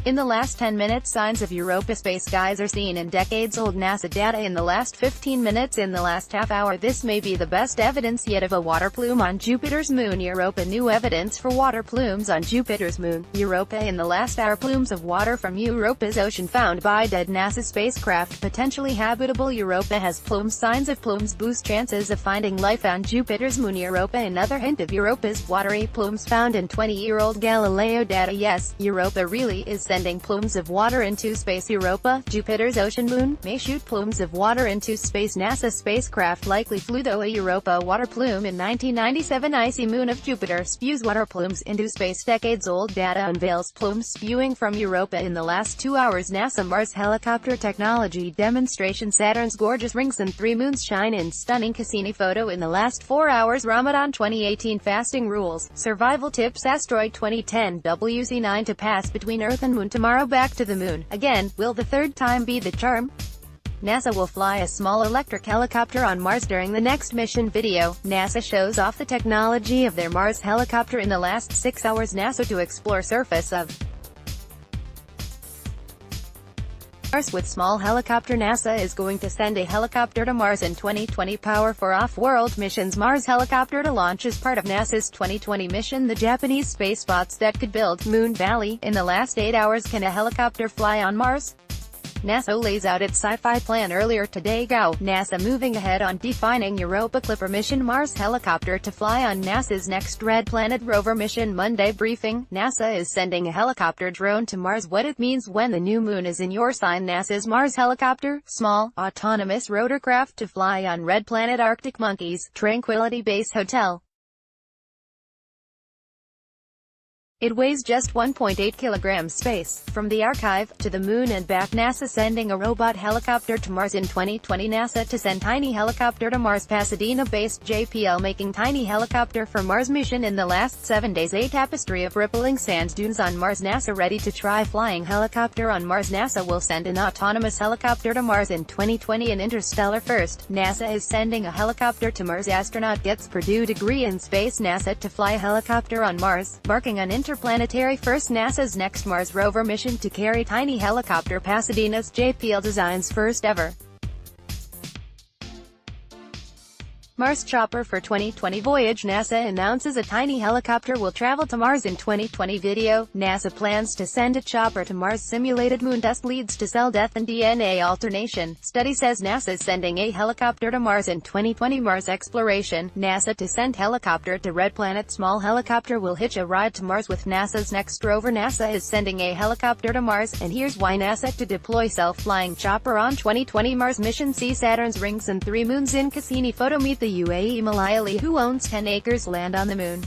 In the last 10 minutes, signs of Europa space geyser seen in decades-old NASA data in the last 15 minutes. In the last half hour, this may be the best evidence yet of a water plume on Jupiter's moon. Europa. New evidence for water plumes on Jupiter's moon. Europa. In the last hour, plumes of water from Europa's ocean found by dead NASA spacecraft, potentially habitable. Europa has plumes. Signs of plumes boost chances of finding life on Jupiter's moon. Europa. Another hint of Europa's watery plumes found in 20-year-old Galileo data. Yes, Europa really is sending plumes of water into space. Europa, Jupiter's ocean moon, may shoot plumes of water into space. NASA spacecraft likely flew a Europa water plume in 1997. Icy moon of Jupiter spews water plumes into space. Decades-old data unveils plumes spewing from Europa in the last 2 hours. NASA Mars helicopter technology demonstration. Saturn's gorgeous rings and 3 moons shine in stunning Cassini photo in the last 4 hours. Ramadan 2018 fasting rules, survival tips. Asteroid 2010 WC9 to pass between Earth and Moon tomorrow. Back to the moon again, will the third time be the charm? NASA will fly a small electric helicopter on Mars during the next mission. Video. NASA shows off the technology of their Mars helicopter in the last 6 hours. NASA to explore surface of Mars with small helicopter. NASA is going to send a helicopter to Mars in 2020. Power for off-world missions. Mars helicopter to launch as part of NASA's 2020 mission. The Japanese space bots that could build Moon Valley. In the last 8 hours, can a helicopter fly on Mars? NASA lays out its sci-fi plan earlier today. Go! NASA moving ahead on defining Europa Clipper mission. Mars helicopter to fly on NASA's next Red Planet rover mission. Monday briefing. NASA is sending a helicopter drone to Mars. What it means when the new moon is in your sign. NASA's Mars helicopter, small, autonomous rotorcraft to fly on Red Planet. Arctic monkeys, Tranquility Base Hotel. It weighs just 1.8 kilograms. Space, from the archive, to the moon and back. NASA sending a robot helicopter to Mars in 2020. NASA to send tiny helicopter to Mars. Pasadena-based JPL making tiny helicopter for Mars mission in the last 7 days. A tapestry of rippling sand dunes on Mars. NASA ready to try flying helicopter on Mars. NASA will send an autonomous helicopter to Mars in 2020. An interstellar first. NASA is sending a helicopter to Mars. Astronaut gets Purdue degree in space. NASA to fly a helicopter on Mars, marking an interplanetary first. NASA's next Mars rover mission to carry tiny helicopter. Pasadena's JPL designs first ever Mars chopper for 2020 voyage. NASA announces a tiny helicopter will travel to Mars in 2020. Video. NASA plans to send a chopper to Mars. Simulated moon dust leads to cell death and DNA alternation. Study says NASA is sending a helicopter to Mars in 2020. Mars exploration. NASA to send helicopter to Red Planet. Small helicopter will hitch a ride to Mars with NASA's next rover. NASA is sending a helicopter to Mars, and here's why. NASA to deploy self-flying chopper on 2020 Mars mission. See Saturn's rings and 3 moons in Cassini photo. Meet the UAE Malayali who owns 10 acres land on the moon.